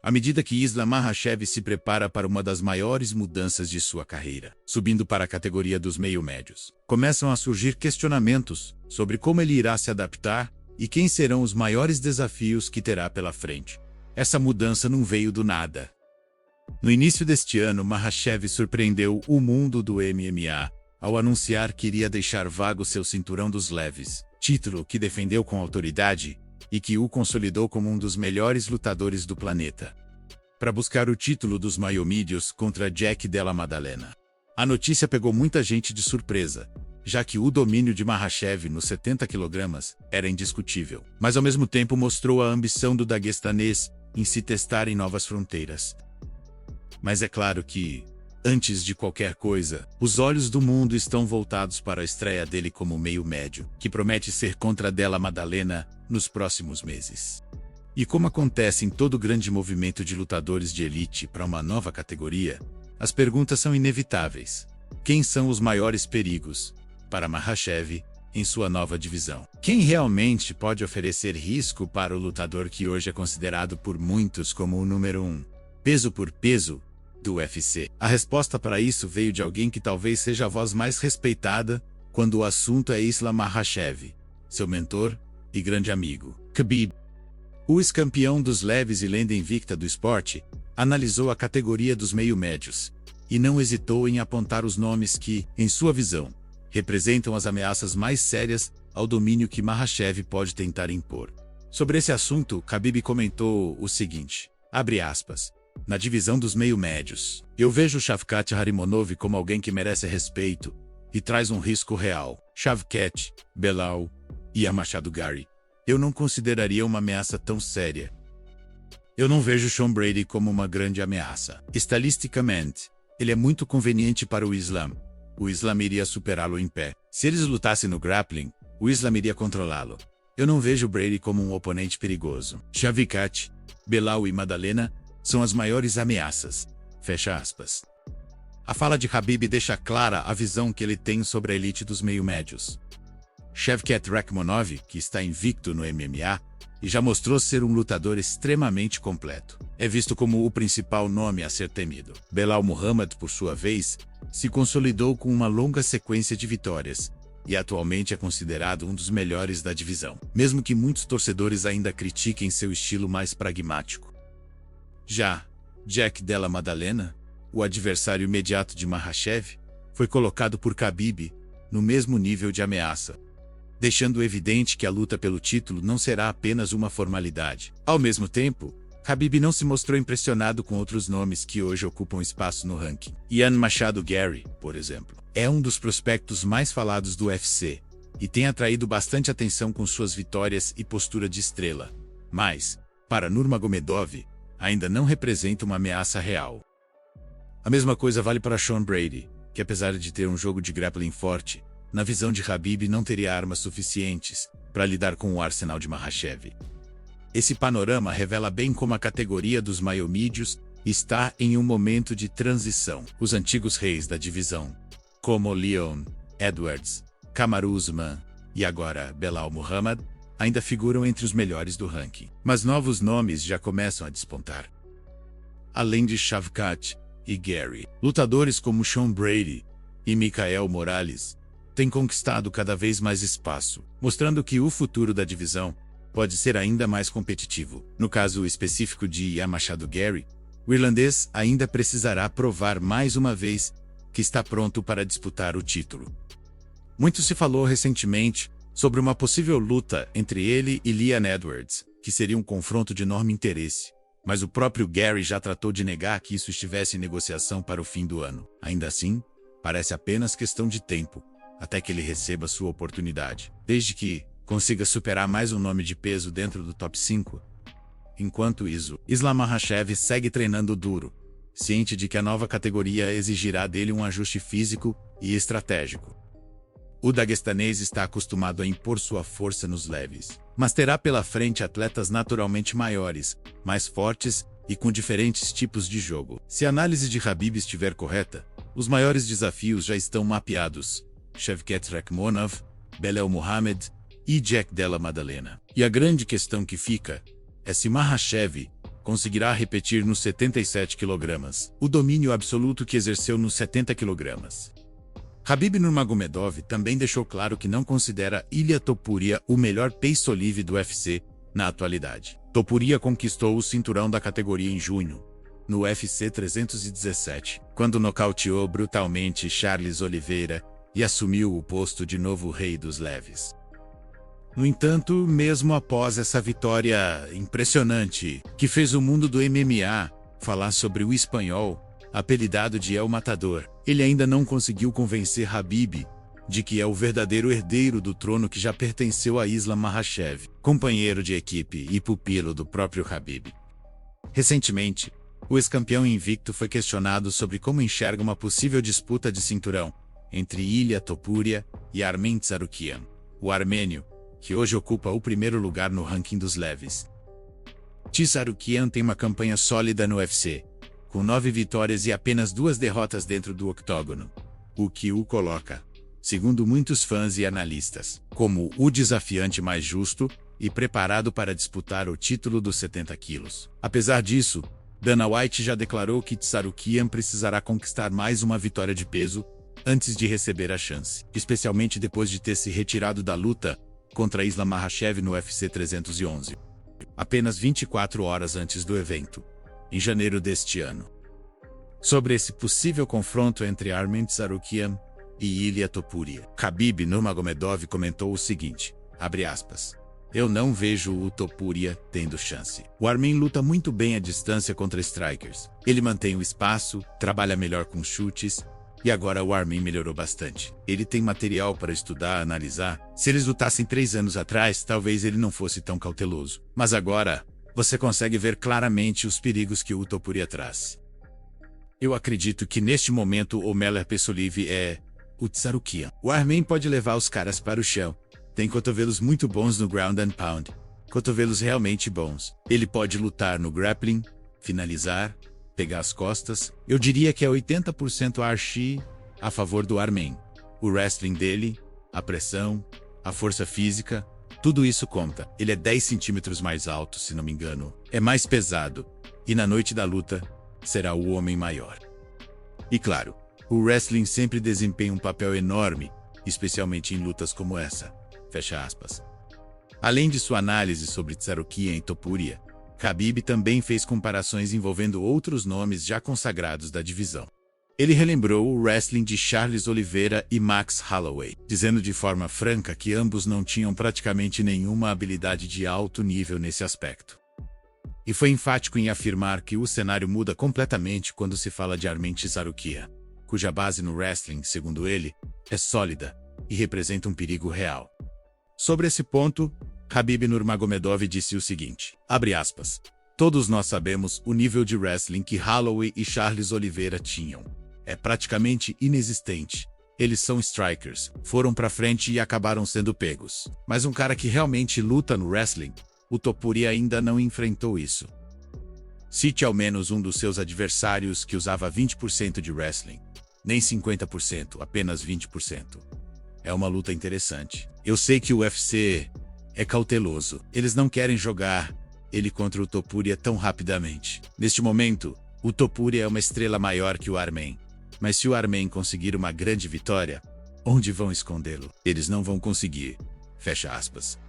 à medida que Islam Makhachev se prepara para uma das maiores mudanças de sua carreira, subindo para a categoria dos meio-médios. Começam a surgir questionamentos sobre como ele irá se adaptar e quem serão os maiores desafios que terá pela frente. Essa mudança não veio do nada. No início deste ano, Makhachev surpreendeu o mundo do MMA ao anunciar que iria deixar vago seu cinturão dos leves, título que defendeu com autoridade e que o consolidou como um dos melhores lutadores do planeta, para buscar o título dos maiomídios contra Jack Della Maddalena. A notícia pegou muita gente de surpresa, já que o domínio de Makhachev nos 70 kg era indiscutível, mas ao mesmo tempo mostrou a ambição do daguestanês em se testar em novas fronteiras. Mas é claro que, antes de qualquer coisa, os olhos do mundo estão voltados para a estreia dele como meio-médio, que promete ser contra Della Maddalena nos próximos meses. E como acontece em todo grande movimento de lutadores de elite para uma nova categoria, as perguntas são inevitáveis. Quem são os maiores perigos para Makhachev em sua nova divisão? Quem realmente pode oferecer risco para o lutador que hoje é considerado por muitos como o número 1, peso por peso, do UFC? A resposta para isso veio de alguém que talvez seja a voz mais respeitada quando o assunto é Islam Makhachev, seu mentor e grande amigo, Khabib. O ex-campeão dos leves e lenda invicta do esporte analisou a categoria dos meio-médios e não hesitou em apontar os nomes que, em sua visão, representam as ameaças mais sérias ao domínio que Makhachev pode tentar impor. Sobre esse assunto, Khabib comentou o seguinte, abre aspas, na divisão dos meio-médios, eu vejo Shavkat Rakhmonov como alguém que merece respeito e traz um risco real. Shavkat, Belal e Machado Gary, eu não consideraria uma ameaça tão séria. Eu não vejo Sean Brady como uma grande ameaça. Estilisticamente, ele é muito conveniente para o Islam. O Islam iria superá-lo em pé. Se eles lutassem no grappling, o Islam iria controlá-lo. Eu não vejo Brady como um oponente perigoso. Shavkat, Belal e Maddalena são as maiores ameaças. Fecha aspas. A fala de Khabib deixa clara a visão que ele tem sobre a elite dos meio-médios. Shavkat Rakhmonov, que está invicto no MMA, e já mostrou ser um lutador extremamente completo, é visto como o principal nome a ser temido. Belal Muhammad, por sua vez, se consolidou com uma longa sequência de vitórias, e atualmente é considerado um dos melhores da divisão, mesmo que muitos torcedores ainda critiquem seu estilo mais pragmático. Já Jack Della Maddalena, o adversário imediato de Makhachev, foi colocado por Khabib no mesmo nível de ameaça, deixando evidente que a luta pelo título não será apenas uma formalidade. Ao mesmo tempo, Khabib não se mostrou impressionado com outros nomes que hoje ocupam espaço no ranking. Ian Machado Gary, por exemplo, é um dos prospectos mais falados do UFC e tem atraído bastante atenção com suas vitórias e postura de estrela. Mas, para Nurmagomedov, ainda não representa uma ameaça real. A mesma coisa vale para Sean Brady, que apesar de ter um jogo de grappling forte, na visão de Khabib não teria armas suficientes para lidar com o arsenal de Makhachev. Esse panorama revela bem como a categoria dos maiomídios está em um momento de transição. Os antigos reis da divisão, como Leon Edwards, Kamaru Usman e agora Belal Muhammad, ainda figuram entre os melhores do ranking. Mas novos nomes já começam a despontar. Além de Shavkat e Gary, lutadores como Sean Brady e Michael Morales têm conquistado cada vez mais espaço, mostrando que o futuro da divisão pode ser ainda mais competitivo. No caso específico de Ian Machado Gary, o irlandês ainda precisará provar mais uma vez que está pronto para disputar o título. Muito se falou recentemente sobre uma possível luta entre ele e Leon Edwards, que seria um confronto de enorme interesse. Mas o próprio Gary já tratou de negar que isso estivesse em negociação para o fim do ano. Ainda assim, parece apenas questão de tempo, até que ele receba sua oportunidade, desde que consiga superar mais um nome de peso dentro do top 5. Enquanto isso, Islam Makhachev segue treinando duro, ciente de que a nova categoria exigirá dele um ajuste físico e estratégico. O daguestanês está acostumado a impor sua força nos leves, mas terá pela frente atletas naturalmente maiores, mais fortes e com diferentes tipos de jogo. Se a análise de Khabib estiver correta, os maiores desafios já estão mapeados: Shavkat Rakhmonov, Belal Muhammad e Jack Della Maddalena. E a grande questão que fica é se Makhachev conseguirá repetir nos 77 kg o domínio absoluto que exerceu nos 70 kg. Khabib Nurmagomedov também deixou claro que não considera Ilia Topuria o melhor peso-leve do UFC na atualidade. Topuria conquistou o cinturão da categoria em junho, no UFC 317, quando nocauteou brutalmente Charles Oliveira e assumiu o posto de novo rei dos leves. No entanto, mesmo após essa vitória impressionante, que fez o mundo do MMA falar sobre o espanhol, apelidado de El Matador, ele ainda não conseguiu convencer Khabib de que é o verdadeiro herdeiro do trono que já pertenceu a Islam Makhachev, companheiro de equipe e pupilo do próprio Khabib. Recentemente, o ex-campeão invicto foi questionado sobre como enxerga uma possível disputa de cinturão entre Ilia Topuria e Armen Tsarukyan, o armênio, que hoje ocupa o primeiro lugar no ranking dos leves. Tsarukyan tem uma campanha sólida no UFC, com 9 vitórias e apenas 2 derrotas dentro do octógono, o que o coloca, segundo muitos fãs e analistas, como o desafiante mais justo e preparado para disputar o título dos 70 quilos. Apesar disso, Dana White já declarou que Tsarukyan precisará conquistar mais uma vitória de peso antes de receber a chance, especialmente depois de ter se retirado da luta contra Islam Makhachev no UFC 311, apenas 24 horas antes do evento, em janeiro deste ano. Sobre esse possível confronto entre Armen Tsarukyan e Ilia Topuria, Khabib Nurmagomedov comentou o seguinte, abre aspas, eu não vejo o Topuria tendo chance. O Armen luta muito bem à distância contra strikers. Ele mantém o espaço, trabalha melhor com chutes, e agora o Armen melhorou bastante. Ele tem material para estudar, analisar. Se eles lutassem 3 anos atrás, talvez ele não fosse tão cauteloso. Mas agora, você consegue ver claramente os perigos que o Topuria traz. Eu acredito que neste momento o melhor peso-leve é o Tsarukyan. O Armen pode levar os caras para o chão. Tem cotovelos muito bons no ground and pound. Cotovelos realmente bons. Ele pode lutar no grappling, finalizar, pegar as costas. Eu diria que é 80% archi a favor do Armen. O wrestling dele, a pressão, a força física, tudo isso conta. Ele é 10 centímetros mais alto, se não me engano. É mais pesado. E na noite da luta, será o homem maior. E claro, o wrestling sempre desempenha um papel enorme, especialmente em lutas como essa. Fecha aspas. Além de sua análise sobre Tsarukyan e Topuria, Khabib também fez comparações envolvendo outros nomes já consagrados da divisão. Ele relembrou o wrestling de Charles Oliveira e Max Holloway, dizendo de forma franca que ambos não tinham praticamente nenhuma habilidade de alto nível nesse aspecto. E foi enfático em afirmar que o cenário muda completamente quando se fala de Armen Tsarukyan, cuja base no wrestling, segundo ele, é sólida e representa um perigo real. Sobre esse ponto, Khabib Nurmagomedov disse o seguinte, abre aspas, todos nós sabemos o nível de wrestling que Holloway e Charles Oliveira tinham. É praticamente inexistente. Eles são strikers, foram pra frente e acabaram sendo pegos. Mas um cara que realmente luta no wrestling, o Topuria ainda não enfrentou isso. Cite ao menos um dos seus adversários que usava 20% de wrestling. Nem 50%, apenas 20%. É uma luta interessante. Eu sei que o UFC é cauteloso. Eles não querem jogar ele contra o Topuria tão rapidamente. Neste momento, o Topuria é uma estrela maior que o Armen. Mas se o Armen conseguir uma grande vitória, onde vão escondê-lo? Eles não vão conseguir. Fecha aspas.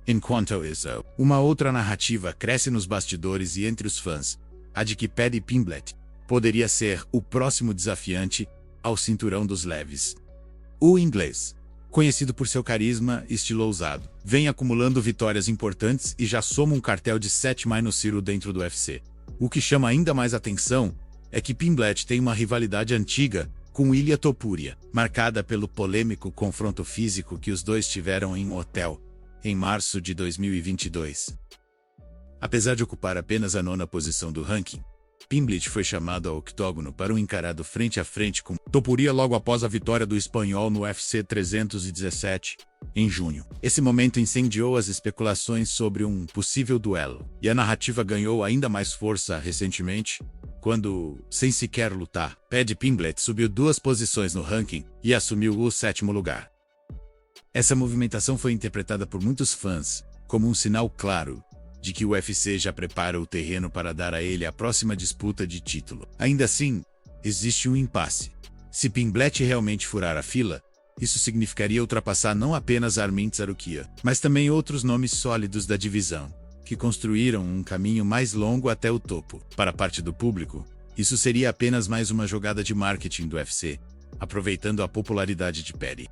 Enquanto isso, uma outra narrativa cresce nos bastidores e entre os fãs, a de que Paddy Pimblett poderia ser o próximo desafiante ao cinturão dos leves. O inglês, conhecido por seu carisma e estilo ousado, vem acumulando vitórias importantes e já soma um cartel de 7-0 dentro do UFC. O que chama ainda mais atenção é que Pimblett tem uma rivalidade antiga com Ilia Topuria, marcada pelo polêmico confronto físico que os dois tiveram em um hotel, em março de 2022. Apesar de ocupar apenas a 9ª posição do ranking, Pimblett foi chamado ao octógono para um encarado frente a frente com Topuria logo após a vitória do espanhol no UFC 317, em junho. Esse momento incendiou as especulações sobre um possível duelo, e a narrativa ganhou ainda mais força recentemente, quando, sem sequer lutar, Paddy Pimblett subiu 2 posições no ranking e assumiu o 7º lugar. Essa movimentação foi interpretada por muitos fãs como um sinal claro de que o UFC já prepara o terreno para dar a ele a próxima disputa de título. Ainda assim, existe um impasse. Se Pimblet realmente furar a fila, isso significaria ultrapassar não apenas Armin Tsarukyan, mas também outros nomes sólidos da divisão, que construíram um caminho mais longo até o topo. Para parte do público, isso seria apenas mais uma jogada de marketing do UFC, aproveitando a popularidade de Perry.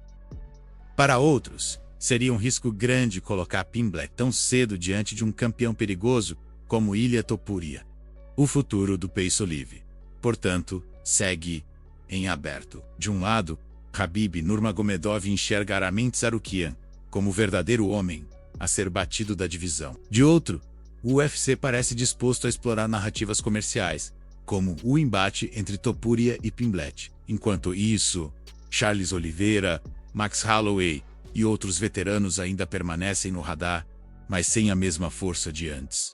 Para outros, seria um risco grande colocar Pimblet tão cedo diante de um campeão perigoso como Ilia Topuria. O futuro do peso livre, portanto, segue em aberto. De um lado, Khabib Nurmagomedov enxerga Armin Tsarukyan como o verdadeiro homem a ser batido da divisão. De outro, o UFC parece disposto a explorar narrativas comerciais, como o embate entre Topuria e Pimblet. Enquanto isso, Charles Oliveira, Max Holloway e outros veteranos ainda permanecem no radar, mas sem a mesma força de antes.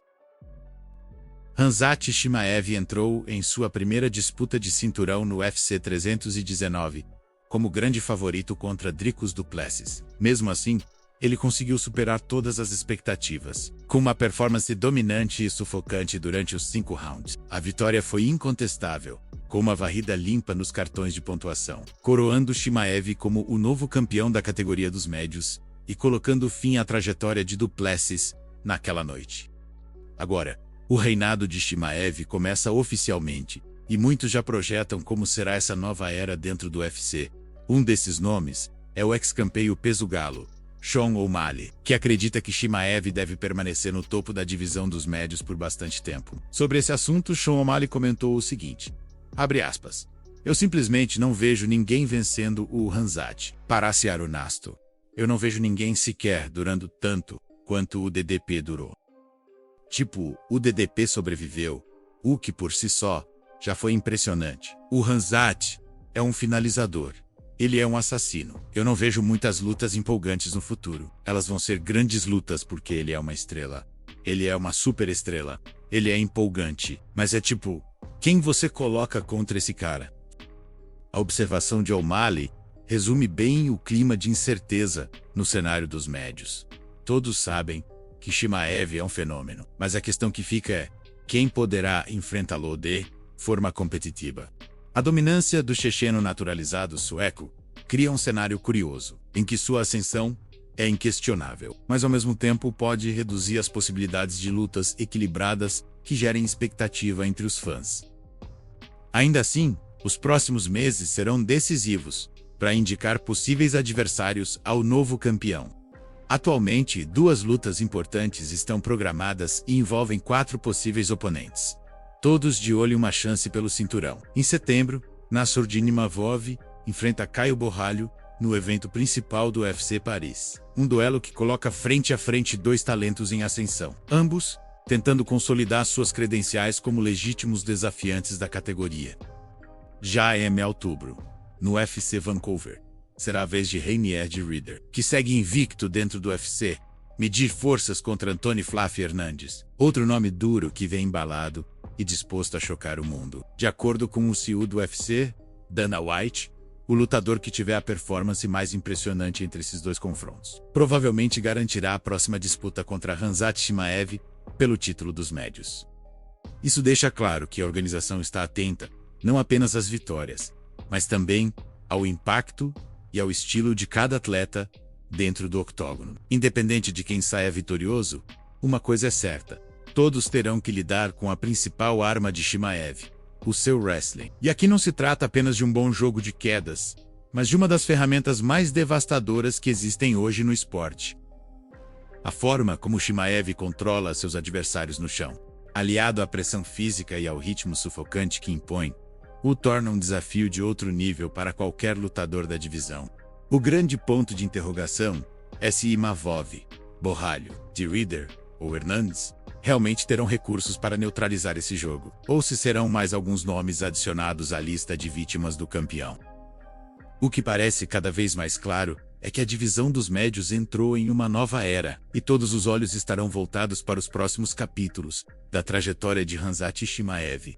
Khamzat Chimaev entrou em sua primeira disputa de cinturão no UFC 319, como grande favorito contra Dricus du Plessis. Mesmo assim, ele conseguiu superar todas as expectativas, com uma performance dominante e sufocante durante os 5 rounds. A vitória foi incontestável, com uma varrida limpa nos cartões de pontuação, coroando Chimaev como o novo campeão da categoria dos médios e colocando fim à trajetória de du Plessis naquela noite. Agora, o reinado de Chimaev começa oficialmente, e muitos já projetam como será essa nova era dentro do UFC. Um desses nomes é o ex-campeão peso galo, Sean O'Malley, que acredita que Chimaev deve permanecer no topo da divisão dos médios por bastante tempo. Sobre esse assunto, Sean O'Malley comentou o seguinte, abre aspas, eu simplesmente não vejo ninguém vencendo o Khamzat. Para ser honesto, eu não vejo ninguém sequer durando tanto quanto o DDP durou. Tipo, o DDP sobreviveu, o que por si só já foi impressionante. O Khamzat é um finalizador. Ele é um assassino. Eu não vejo muitas lutas empolgantes no futuro. Elas vão ser grandes lutas porque ele é uma estrela. Ele é uma super estrela. Ele é empolgante. Mas é tipo, quem você coloca contra esse cara? A observação de O'Malley resume bem o clima de incerteza no cenário dos médios. Todos sabem que Chimaev é um fenômeno, mas a questão que fica é, quem poderá enfrentá-lo de forma competitiva? A dominância do checheno naturalizado sueco cria um cenário curioso, em que sua ascensão é inquestionável, mas ao mesmo tempo pode reduzir as possibilidades de lutas equilibradas que gerem expectativa entre os fãs. Ainda assim, os próximos meses serão decisivos para indicar possíveis adversários ao novo campeão. Atualmente, 2 lutas importantes estão programadas e envolvem 4 possíveis oponentes, todos de olho em uma chance pelo cinturão. Em setembro, Nassourdine Imavov enfrenta Caio Borralho no evento principal do UFC Paris. Um duelo que coloca frente a frente 2 talentos em ascensão, ambos tentando consolidar suas credenciais como legítimos desafiantes da categoria. Já em outubro, no UFC Vancouver, será a vez de Reinier de Ridder, que segue invicto dentro do UFC, medir forças contra Anthony Fluffy Hernandes, outro nome duro que vem embalado e disposto a chocar o mundo. De acordo com o CEO do UFC, Dana White, o lutador que tiver a performance mais impressionante entre esses 2 confrontos provavelmente garantirá a próxima disputa contra Khamzat Chimaev pelo título dos médios. Isso deixa claro que a organização está atenta não apenas às vitórias, mas também ao impacto e ao estilo de cada atleta dentro do octógono. Independente de quem saia vitorioso, uma coisa é certa, todos terão que lidar com a principal arma de Chimaev, o seu wrestling. E aqui não se trata apenas de um bom jogo de quedas, mas de uma das ferramentas mais devastadoras que existem hoje no esporte. A forma como Chimaev controla seus adversários no chão, aliado à pressão física e ao ritmo sufocante que impõe, o torna um desafio de outro nível para qualquer lutador da divisão. O grande ponto de interrogação é se Imavov, Borralho, de Ridder ou Hernandes realmente terão recursos para neutralizar esse jogo, ou se serão mais alguns nomes adicionados à lista de vítimas do campeão. O que parece cada vez mais claro é que a divisão dos médios entrou em uma nova era, e todos os olhos estarão voltados para os próximos capítulos da trajetória de Khamzat Chimaev.